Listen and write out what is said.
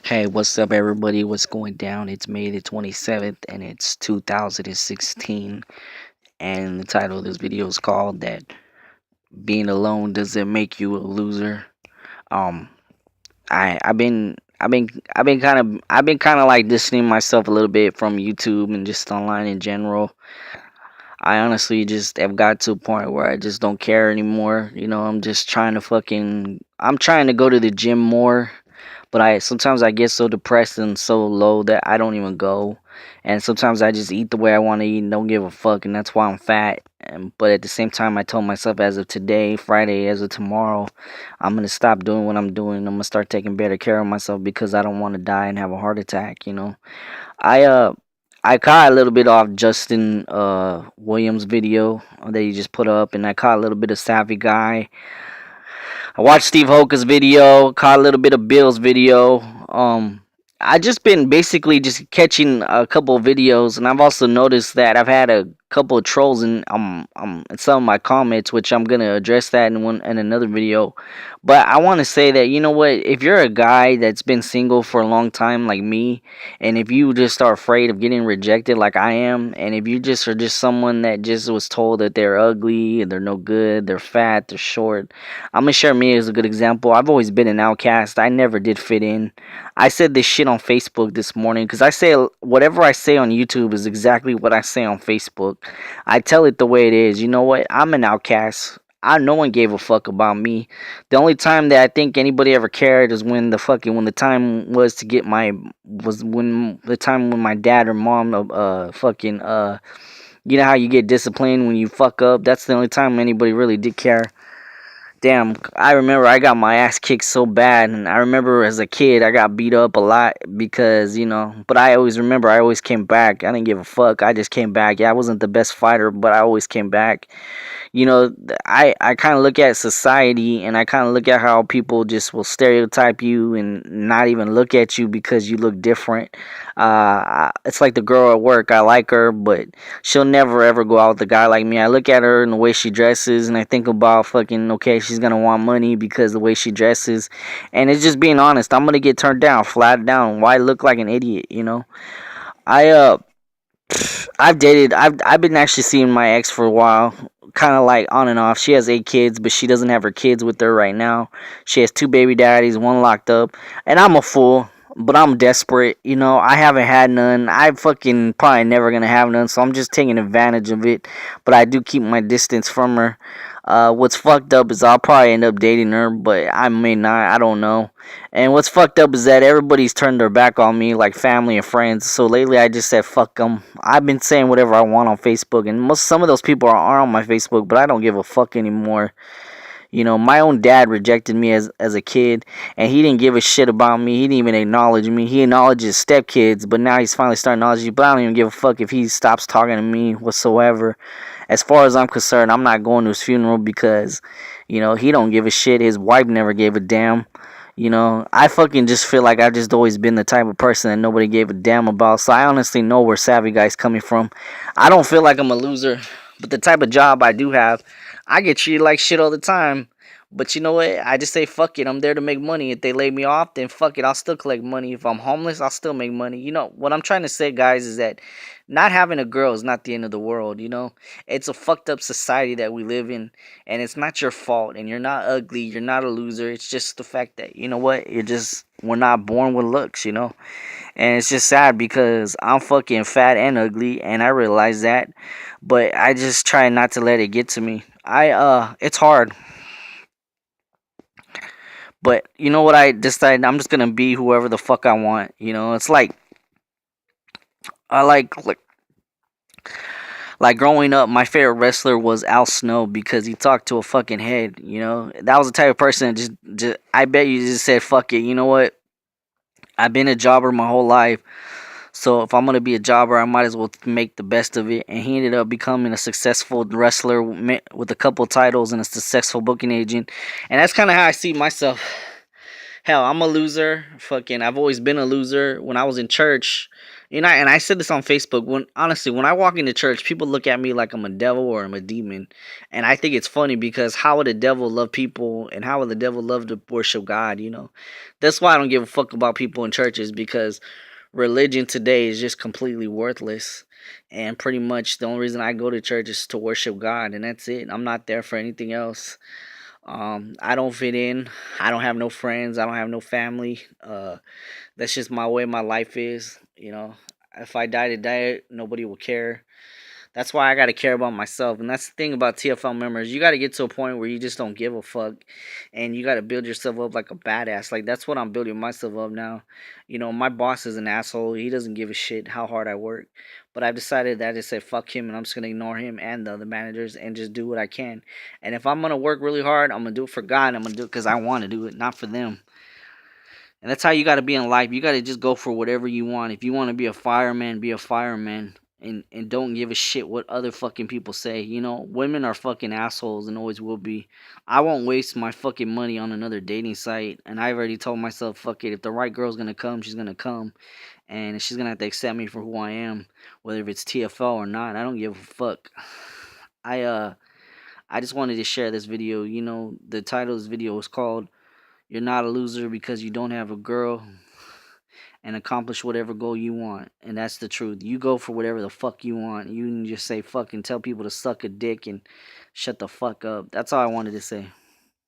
Hey, what's up, everybody? What's going down? It's May the 27th and it's 2016. And the title of this video is called That Being Alone Doesn't Make You a Loser. Um, I've been kind of like distancing myself a little bit from YouTube and just online in general. I honestly just have got to a point where I just don't care anymore. I'm just I'm trying to go to the gym more, but I sometimes I get so depressed and so low that I don't even go. And sometimes I just eat the way I want to eat and don't give a fuck, and that's why I'm fat. But at the same time, I told myself as of today, Friday, as of tomorrow, I'm gonna stop doing what I'm doing. I'm gonna start taking better care of myself because I don't want to die and have a heart attack. I uh I caught a little bit off Justin Williams video that he just put up, and I caught a little bit of Savvy Guy. I watched Steve Hoka's video, caught a little bit of Bill's video. I just been basically just catching a couple of videos, and I've also noticed that I've had a couple of trolls in some of my comments, which I'm gonna address that in another video. But I want to say that you know what, if you're a guy that's been single for a long time like me, and if you just are afraid of getting rejected like I am, and if you just are just someone that just was told that they're ugly, they're no good, they're fat, they're short, I'm gonna share me as a good example. I've always been an outcast. I never did fit in. I said this shit on Facebook this morning because I say whatever I say on YouTube is exactly what I say on Facebook. I tell it the way it is. You know what? I'm an outcast. No one gave a fuck about me. The only time that I think anybody ever cared is when the time was to get my was when the time when my dad or mom you know how you get disciplined when you fuck up. That's the only time anybody really did care. Damn, I remember I got my ass kicked so bad, and I remember as a kid I got beat up a lot because. But I always remember I always came back. I didn't give a fuck. I just came back. Yeah, I wasn't the best fighter, but I always came back. I kind of look at society and I kind of look at how people just will stereotype you and not even look at you because you look different. It's like the girl at work. I like her, but she'll never ever go out with a guy like me. I look at her and the way she dresses, and I think about fucking okay, she's gonna want money because the way she dresses, and it's just being honest. I'm gonna get turned down, flat down. Why look like an idiot? I I've been actually seeing my ex for a while, kind of like on and off. She has 8 kids, but she doesn't have her kids with her right now. She has 2 baby daddies, one locked up, and I'm a fool. But I'm desperate, I haven't had none. I fucking probably never gonna have none, so I'm just taking advantage of it. But I do keep my distance from her. What's fucked up is I'll probably end up dating her, but I may not. I don't know. And what's fucked up is that everybody's turned their back on me, like family and friends. So lately, I just said fuck them. I've been saying whatever I want on Facebook, and some of those people are on my Facebook, but I don't give a fuck anymore. My own dad rejected me as a kid, and he didn't give a shit about me. He didn't even acknowledge me. He acknowledged his stepkids, but now he's finally starting to acknowledge you. But I don't even give a fuck if he stops talking to me whatsoever. As far as I'm concerned, I'm not going to his funeral because, he don't give a shit. His wife never gave a damn. I fucking just feel like I've just always been the type of person that nobody gave a damn about. So I honestly know where Savvy Guy's coming from. I don't feel like I'm a loser, but the type of job I do have, I get treated like shit all the time. But you know what? I just say fuck it. I'm there to make money. If they lay me off, then fuck it. I'll still collect money. If I'm homeless, I'll still make money. What I'm trying to say, guys, is that not having a girl is not the end of the world. It's a fucked up society that we live in, and it's not your fault. And you're not ugly. You're not a loser. It's just the fact that you know what? We're not born with looks. And it's just sad because I'm fucking fat and ugly, and I realize that. But I just try not to let it get to me. It's hard. But you know what I decided? I'm just gonna be whoever the fuck I want. It's like I like growing up. My favorite wrestler was Al Snow because he talked to a fucking head. That was the type of person that just I bet you just said fuck it. You know what? I've been a jobber my whole life. So if I'm gonna be a jobber, I might as well make the best of it. And he ended up becoming a successful wrestler with a couple titles and a successful booking agent. And that's kind of how I see myself. Hell, I'm a loser. Fucking, I've always been a loser. When I was in church, You know, and I said this on Facebook. When honestly, when I walk into church, people look at me like I'm a devil or I'm a demon, and I think it's funny because how would the devil love people, and how would the devil love to worship God? You know, that's why I don't give a fuck about people in churches because religion today is just completely worthless, and pretty much the only reason I go to church is to worship God, and that's it. I'm not there for anything else. I don't fit in. I don't have no friends. I don't have no family. That's just my way my life is. You know, if I die today, nobody will care. That's why I gotta care about myself, and that's the thing about TFL members. You gotta get to a point where you just don't give a fuck, and you gotta build yourself up like a badass. Like that's what I'm building myself up now. You know, my boss is an asshole. He doesn't give a shit how hard I work, but I've decided that I just say fuck him, and I'm just gonna ignore him and the other managers and just do what I can. And if I'm gonna work really hard, I'm gonna do it for God. And I'm gonna do it because I want to do it, not for them. And that's how you got to be in life. You got to just go for whatever you want. If you want to be a fireman, be a fireman. And don't give a shit what other fucking people say. You know, women are fucking assholes and always will be. I won't waste my fucking money on another dating site. And I already told myself, fuck it. If the right girl's gonna come, she's gonna come. And she's gonna have to accept me for who I am, whether it's TFL or not. I don't give a fuck. I uh I just wanted to share this video. You know, the title of this video is called "You're Not a Loser Because You Don't Have a Girl," and accomplish whatever goal you want. And that's the truth. You go for whatever the fuck you want. You can just say fuck and tell people to suck a dick and shut the fuck up. That's all I wanted to say.